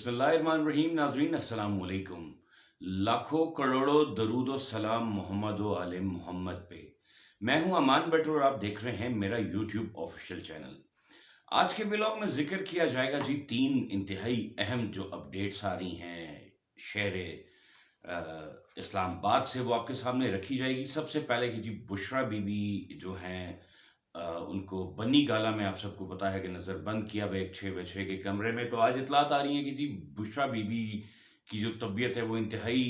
बिस्मिल्लाहिर्रहमानिर्रहीम। नाज़रीन अस्सलाम वालेकुम। लाखों करोड़ों दरूद व सलाम मोहम्मद व आले मोहम्मद पे। मैं हूं अमान भट्ट और आप देख रहे हैं मेरा यूट्यूब ऑफिशियल चैनल। आज के व्लॉग में जिक्र किया जाएगा जी 3 इंतहाई अहम जो अपडेट्स आ रही हैं शहर इस्लामाबाद से, वो आपके सामने रखी जाएगी। सबसे पहले कि जी बुशरा बीबी जो हैं उनको बन्नी गाला में आप सबको पता है कि नज़रबंद किया हुआ एक 6x6 के कमरे में। तो आज इतलात आ रही है कि जी बुशरा बीबी की जो तबीयत है वो इंतहाई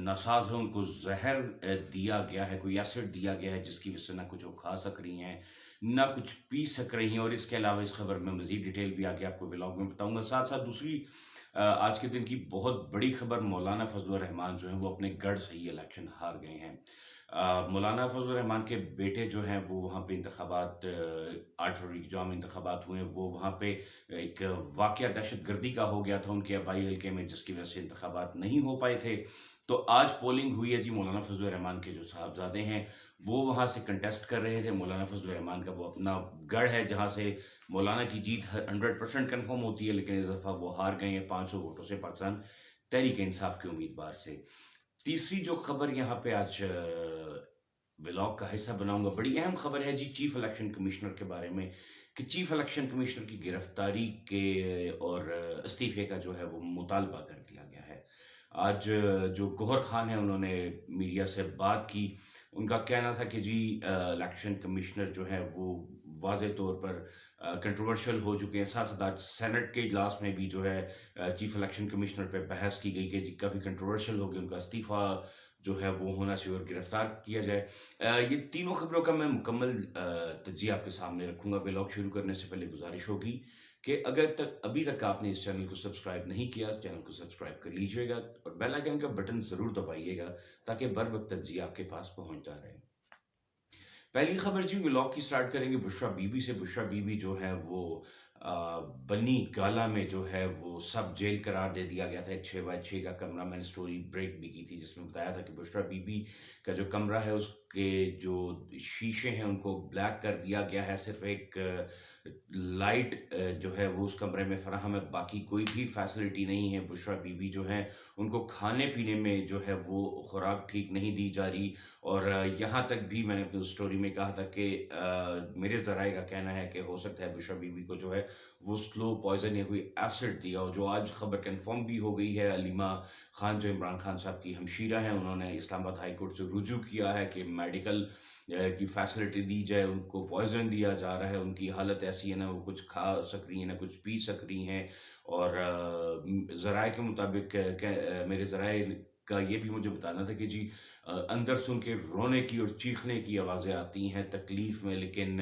नासाज है। उनको जहर दिया गया है, कोई एसिड दिया गया है जिसकी वजह से ना कुछ वो खा सक रही हैं ना कुछ पी सक रही हैं। और इसके अलावा इस खबर में मजीद डिटेल भी आगे आपको व्लॉग में बताऊंगा। साथ साथ दूसरी आज के दिन की बहुत बड़ी खबर, मौलाना फजलुर रहमान जो हैं वो अपने गढ़ से ही इलेक्शन हार गए हैं। मौलाना फजलुर रहमान के बेटे जो हैं वो वहाँ पे इंतखाबात 8 फरवरी के जो आम इंतखाबात हुए, वो वहाँ पे एक वाक़या दहशत गर्दी का हो गया था उनके आबाई हल्के में, जिसकी वजह से इंतखाबात नहीं हो पाए थे। तो आज पोलिंग हुई है जी। मौलाना फजलुर रहमान के जो साहबजादे हैं वो वहाँ से कंटेस्ट कर रहे थे। मौलाना फजलुर रहमान का वो अपना गढ़ है जहाँ से मौलाना की जीत 100% कन्फर्म होती है, लेकिन इस दफ़ा वो हार गए हैं 500 वोटों से पाकिस्तान तहरीक इंसाफ के उम्मीदवार से। तीसरी जो खबर यहाँ पे आज व्लॉग का हिस्सा बनाऊंगा, बड़ी अहम खबर है जी चीफ इलेक्शन कमिश्नर के बारे में, कि चीफ इलेक्शन कमिश्नर की गिरफ्तारी के और इस्तीफे का जो है वो मुतालबा कर दिया गया है। आज जो गौहर खान है उन्होंने मीडिया से बात की। उनका कहना था कि जी इलेक्शन कमिश्नर जो है वो वाज़े तौर पर कंट्रोवर्शियल हो चुके हैं। साथ साथ आज सेनेट के इजलास में भी जो है चीफ इलेक्शन कमिश्नर पे बहस की गई कि जी काफ़ी कंट्रोवर्शियल हो गया, उनका इस्तीफ़ा जो है वो होना चाहिए और गिरफ्तार किया जाए। ये तीनों खबरों का मैं मुकम्मल तज्ज़िया आपके सामने रखूँगा। व्लॉग शुरू करने से पहले गुजारिश होगी कि अभी तक आपने इस चैनल को सब्सक्राइब नहीं किया, इस चैनल को सब्सक्राइब कर लीजिएगा और बेल आइकन का बटन ज़रूर दबाइएगा ताकि बर वक्त तज्ज़िया आपके पास पहुँचता रहे। पहली खबर जी व्लॉग की स्टार्ट करेंगे बुशरा बीबी से। बुशरा बीबी जो है वो बनी गाला में जो है वो सब जेल करार दे दिया गया था। एक 6x6 का कमरा, मैंने स्टोरी ब्रेक भी की थी जिसमें बताया था कि बुशरा बीबी का जो कमरा है उसके जो शीशे हैं उनको ब्लैक कर दिया गया है। सिर्फ एक लाइट जो है वो उस कमरे में फराहम है, बाकी कोई भी फैसिलिटी नहीं है। बुशरा बीबी जो है उनको खाने पीने में जो है वो खुराक ठीक नहीं दी जा रही। और यहाँ तक भी मैंने अपनी उस स्टोरी में कहा था कि मेरे ज़राए का कहना है कि हो सकता है बुशरा बीबी को जो है वो स्लो पॉइजन या कोई एसिड दिया हो, जो आज खबर कंफर्म भी हो गई है। अलीमा खान जो इमरान खान साहब की हमशीरा हैं, उन्होंने इस्लामाबाद हाई कोर्ट से रुजू किया है कि मेडिकल की फैसिलिटी दी जाए। उनको पॉइजन दिया जा रहा है, उनकी हालत ऐसी है ना वो कुछ खा सक रही है ना कुछ पी सक रही हैं। और ज़राए के मुताबिक मेरे ज़राए का ये भी मुझे बताना था कि जी अंदर से उनके रोने की और चीखने की आवाज़ें आती हैं तकलीफ़ में, लेकिन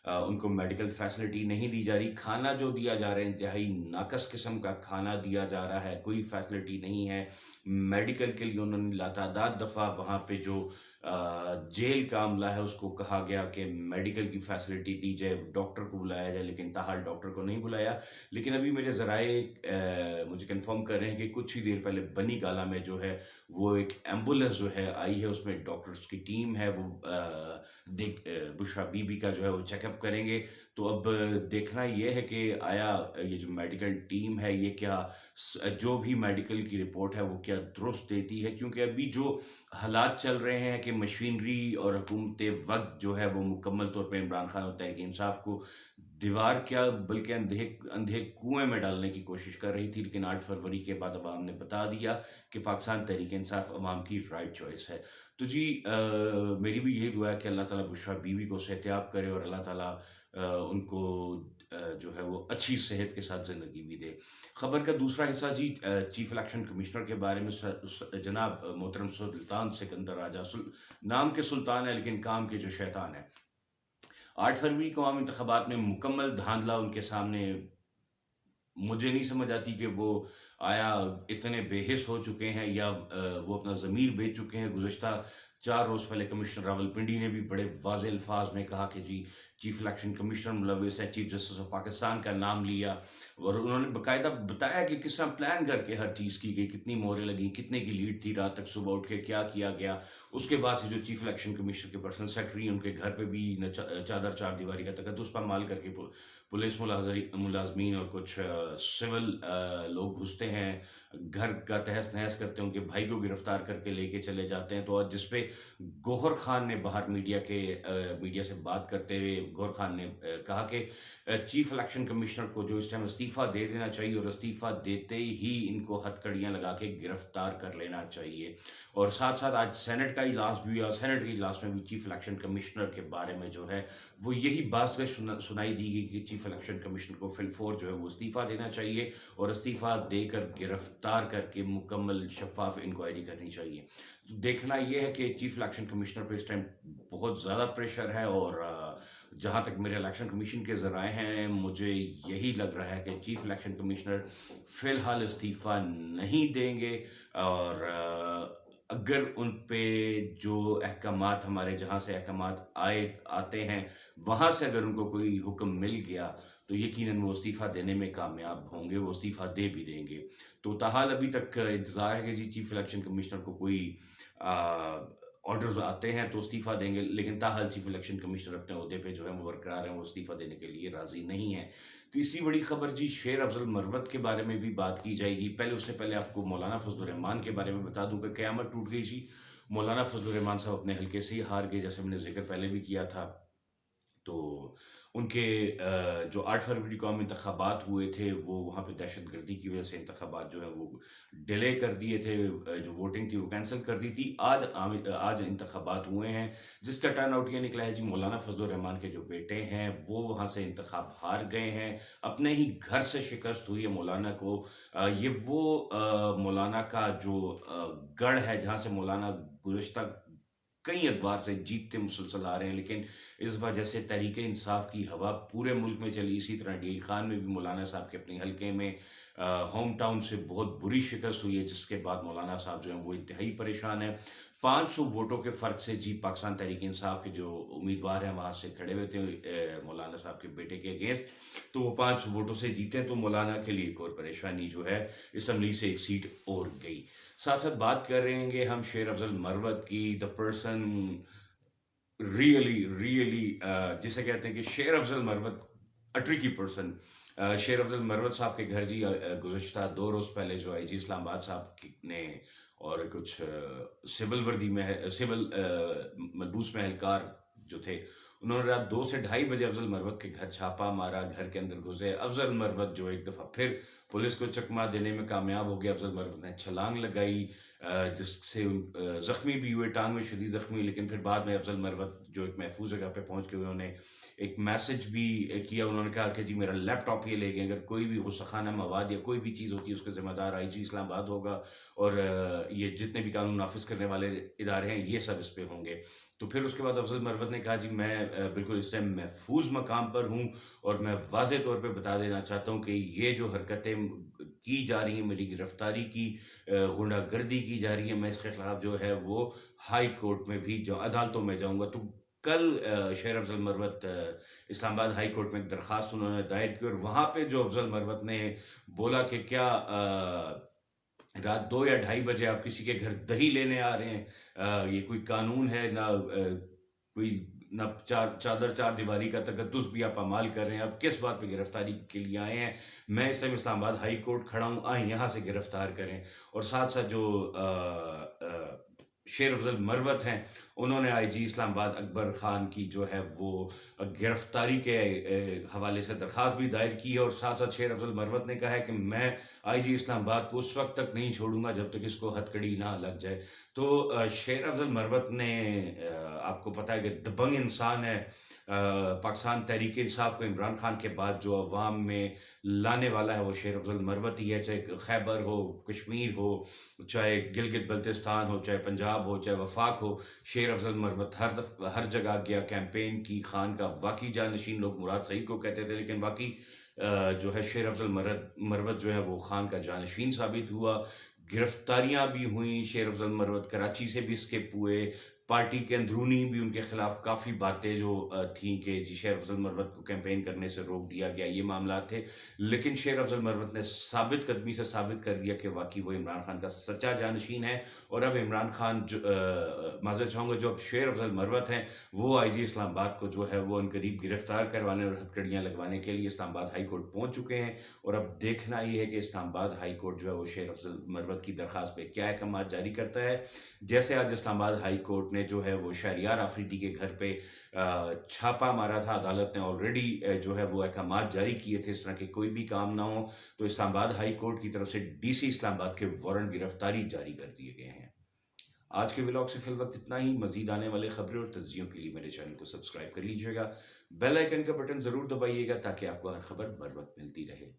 उनको मेडिकल फैसिलिटी नहीं दी जा रही। खाना जो दिया जा रहा है इंतहाई नाकस किस्म का खाना दिया जा रहा है, कोई फैसिलिटी नहीं है। मेडिकल के लिए उन्होंने लातादाद दफ़ा वहाँ पे जो जेल का अमला है उसको कहा गया कि मेडिकल की फैसिलिटी दी जाए, डॉक्टर को बुलाया जाए, लेकिन ताहाल डॉक्टर को नहीं बुलाया। लेकिन अभी मेरे ज़राए मुझे कंफर्म कर रहे हैं कि कुछ ही देर पहले बनी गाला में जो है वो एक एम्बुलेंस जो है आई है, उसमें डॉक्टर्स की टीम है, वो बुशरा बीबी का जो है वो चेकअप करेंगे। तो अब देखना ये है कि आया ये जो मेडिकल टीम है ये क्या जो भी मेडिकल की रिपोर्ट है वो क्या दुरुस्त देती है, क्योंकि अभी जो हालात चल रहे हैं कि मशीनरी और हुकूमत वक्त जो है वो मुकम्मल तौर पर इमरान खान और तहरीक इंसाफ को दीवार क्या बल्कि अंधे अंधे कुएं में डालने की कोशिश कर रही थी। लेकिन 8 फरवरी के बाद अवाम ने बता दिया कि पाकिस्तान तहरीक इंसाफ अवाम की राइट चॉइस है। तो जी मेरी भी यही दुआ है कि अल्लाह ताला बुशरा बीवी को सेहतियाब करे और अल्लाह ताला उनको जो है वो अच्छी सेहत के साथ ज़िंदगी भी दे। खबर का दूसरा हिस्सा जी चीफ इलेक्शन कमिश्नर के बारे में जनाब मोहतरम सुल्तान सिकंदर राजा। नाम के सुल्तान है लेकिन काम के जो शैतान है। 8 फरवरी को आम इंतखाबात में मुकम्मल धांधला उनके सामने। मुझे नहीं समझ आती कि वो आया इतने बेहिस हो चुके हैं या वो अपना ज़मीर बेच चुके हैं। गुज़श्ता 4 रोज़ पहले कमिश्नर रावलपिंडी ने भी बड़े वाज़ेह अल्फाज में कहा कि जी चीफ इलेक्शन कमिश्नर मुलविस है, चीफ जस्टिस ऑफ पाकिस्तान का नाम लिया और उन्होंने बाकायदा बताया कि किस तरह प्लान करके हर चीज़ की गई, कितनी मोहरें लगी, कितने की लीड थी, रात तक सुबह उठ के क्या किया गया। उसके बाद से जो चीफ इलेक्शन कमिश्नर के पर्सनल सेक्रेटरी, उनके घर पे भी चादर चार दीवारी का तकद्दुस पामाल करके पुलिस मुलाजमीन और कुछ सिविल लोग घुसते हैं, घर का तहस नहस करते हैं, उनके भाई को गिरफ्तार करके लेके चले जाते हैं। तो आज जिसपे गौहर खान ने बाहर मीडिया से बात करते हुए गौहर खान ने कहा कि चीफ इलेक्शन कमिश्नर को जो इस टाइम इस्तीफ़ा दे देना चाहिए और इस्तीफ़ा देते ही इनको हथकड़ियाँ लगा के गिरफ्तार कर लेना चाहिए। और साथ साथ आज सेनेट का इजलास भी हुआ, सेनेट के इजलास में भी चीफ इलेक्शन कमिश्नर के बारे में जो है वो यही बात सुनाई दी गई कि चीफ इलेक्शन कमिश्नर को फिलफोर जो है वो इस्तीफ़ा देना चाहिए और इस्तीफ़ा देकर गिरफ्तार करके मुकम्मल शफाफ इंक्वायरी करनी चाहिए। तो देखना ये है कि चीफ इलेक्शन कमिश्नर पे इस टाइम बहुत ज़्यादा प्रेशर है और जहाँ तक मेरे इलेक्शन कमीशन के ज़राए हैं, मुझे यही लग रहा है कि चीफ इलेक्शन कमिश्नर फ़िलहाल इस्तीफ़ा नहीं देंगे और अगर उन पे जो अहकामात हमारे जहाँ से अहकामात आते हैं वहाँ से अगर उनको कोई हुक्म मिल गया तो यकीनन वो इस्तीफ़ा देने में कामयाब होंगे, वो इस्तीफ़ा दे भी देंगे। तो ताहाल अभी तक इंतज़ार है कि जी चीफ इलेक्शन कमिश्नर को कोई ऑर्डर्स आते हैं तो इस्तीफ़ा देंगे, लेकिन ताहाल चीफ इलेक्शन कमिश्नर अपने ओहदे पे जो है वो बरकरार हैं, वो इस्तीफ़ा देने के लिए राज़ी नहीं है। तीसरी बड़ी खबर जी शेर अफजल मरवत के बारे में भी बात की जाएगी। उससे पहले आपको मौलाना फजल रहमान के बारे में बता दूं कि क़यामत टूट गई जी। मौलाना फजल रहमान साहब अपने हल्के से ही हार गए, जैसे मैंने जिक्र पहले भी किया था। तो उनके जो 8 फरवरी को आम इंतखाबात हुए थे वो वहाँ पे दहशतगर्दी की वजह से इंतखाबात जो है वो डिले कर दिए थे, जो वोटिंग थी वो कैंसिल कर दी थी। आज इंतखाबात हुए हैं जिसका टर्न आउट ये निकला है जी मौलाना फजल रहमान के जो बेटे हैं वो वहाँ से इंतखाब हार गए हैं, अपने ही घर से शिकस्त हुई है मौलाना को। ये वो मौलाना का जो गढ़ है जहाँ से मौलाना गुज़श्ता कई अदवार से जीतते मुसलसल आ रहे हैं, लेकिन इस वजह से तहरीक इंसाफ की हवा पूरे मुल्क में चली। इसी तरह डी खान में भी मौलाना साहब के अपने हल्के में होम टाउन से बहुत बुरी शिकस्त हुई है, जिसके बाद मौलाना साहब जो हैं वो इंतहाई परेशान है। 500 वोटों के फ़र्क से जी पाकिस्तान तहरीक इंसाफ के जो उम्मीदवार हैं वहाँ से खड़े हुए थे मौलाना साहब के बेटे के अगेंस्ट, तो वो 500 वोटों से जीते। तो मौलाना के लिए एक और परेशानी जो है इसम्बली से एक सीट और गई। साथ साथ बात कर रहे हैं हम शेर अफजल मरवत की, द पर्सन रियली जिसे कहते हैं कि शेर Afzal Marwat a tricky person. शेर अफजल मरवत साहब के घर जी गुज़श्ता 2 रोज़ पहले जो आई जी इस्लामाबाद साहब ने और कुछ सिविल वर्दी में सिविल मलबूस में एहलकार जो थे, उन्होंने रात 2 से ढाई बजे अफजल मरवत के घर छापा मारा, घर के अंदर घुसे। अफजल मरवत जो एक दफ़ा फिर पुलिस को चकमा देने में कामयाब हो गया। अफजल मरवत ने छलांग लगाई जिससे ज़ख्मी भी हुए, टांग में शदीद ज़ख्मी हुई, लेकिन फिर बाद में अफजल मरवत जो एक महफूज जगह पे पहुंच के उन्होंने एक मैसेज भी किया। उन्होंने कहा कि जी मेरा लैपटॉप ये ले गए, अगर कोई भी गुस्साखाना मवाद या कोई भी चीज़ होती है उसका ज़िम्मेदार IG इस्लामाबाद होगा और ये जितने भी कानून नाफिज करने वाले इदारे हैं ये सब इस पे होंगे। तो फिर उसके बाद अफजल मरवत ने कहा जी मैं बिल्कुल इस टाइम महफूज मकाम पर हूँ और मैं वाज़े तौर पे बता देना चाहता हूँ कि ये जो हरकतें की जा रही हैं, मेरी गिरफ्तारी की गुंडागर्दी की जा रही है, मैं इसके खिलाफ जो है वो हाई कोर्ट में भी जो अदालतों में जाऊँगा। तो कल शेर अफजल मरवत इस्लामाबाद हाई कोर्ट में एक दरख्वास्त उन्होंने दायर की और वहाँ पे जो अफजल मरवत ने बोला कि क्या रात 2 या ढाई बजे आप किसी के घर दही लेने आ रहे हैं, ये कोई कानून है ना, कोई ना चादर चार दीवारी का तकद्दुस भी आप अमाल कर रहे हैं, आप किस बात पे गिरफ्तारी के लिए आए हैं? मैं इस टाइम इस्लामाबाद हाई कोर्ट खड़ा हूँ, आए यहाँ से गिरफ्तार करें। और साथ साथ जो शेर अफजल मरवत हैं उन्होंने IG इस्लामाबाद अकबर ख़ान की जो है वो गिरफ्तारी के हवाले से दरख्वास्त भी दायर की है और साथ साथ शेर अफजल मरवत ने कहा है कि मैं IG इस्लामाबाद को उस वक्त तक नहीं छोड़ूंगा जब तक इसको हथकड़ी ना लग जाए। तो शेर अफजल मरवत ने आपको पता है कि दबंग इंसान है। पाकिस्तान तहरीक इंसाफ को इमरान खान के बाद जो अवाम में लाने वाला है वो शेर अफजल मरवत ही है, चाहे खैबर हो, कश्मीर हो, चाहे गिलगित बल्तिस्तान हो, चाहे पंजाब हो, चाहे वफाक हो। शेर अफजल मरवत हर जगह गया, कैंपेन की, खान का वाकई जानशीन, लोग मुराद सईद को कहते थे लेकिन वाकई जो है शेर अफजल मरवत जो है वो खान का जानशीन साबित हुआ। गिरफ्तारियां भी हुई, शेर अफजल मरवत कराची से भी स्किप हुए, پارٹی کے اندرونی بھی ان کے خلاف کافی باتیں جو تھیں کہ جی شیر افضل مروت کو کیمپین کرنے سے روک دیا گیا، یہ معاملات تھے، لیکن شیر افضل مروت نے ثابت قدمی سے ثابت کر دیا کہ واقعی وہ عمران خان کا سچا جانشین ہے، اور اب عمران خان معذرت چاہوں گا، جو اب شیر افضل مروت ہیں وہ آئی جی اسلام آباد کو جو ہے وہ ان قریب گرفتار کروانے اور ہتھکڑیاں لگوانے کے لیے اسلام آباد ہائی کورٹ پہنچ چکے ہیں، اور اب دیکھنا یہ ہے کہ اسلام آباد ہائی کورٹ جو ہے وہ شیر افضل مروت کی درخواست پہ کیا احکامات جاری کرتا ہے۔ جیسے آج اسلام آباد ہائی کورٹ نے جو ہے وہ شہریار آفریدی کے گھر پہ چھاپا مارا تھا، عدالت نے آلریڈی جو ہے وہ احکامات جاری کیے تھے اس طرح کے کوئی بھی کام نہ ہو، تو اسلام آباد ہائی کورٹ کی طرف سے ڈی سی اسلام آباد کے وارنٹ گرفتاری جاری کر دیے گئے ہیں۔ آج کے ولاگ سے فی الوقت اتنا ہی، مزید آنے والے خبریں اور تجزیوں کے لیے میرے چینل کو سبسکرائب کر لیجیے گا، بیل آئیکن کا بٹن ضرور دبائیے گا تاکہ آپ کو ہر خبر بر وقت ملتی رہے۔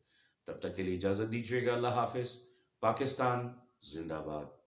تب تک کے لیے اجازت دیجیے گا، اللہ حافظ، پاکستان زندہ باد۔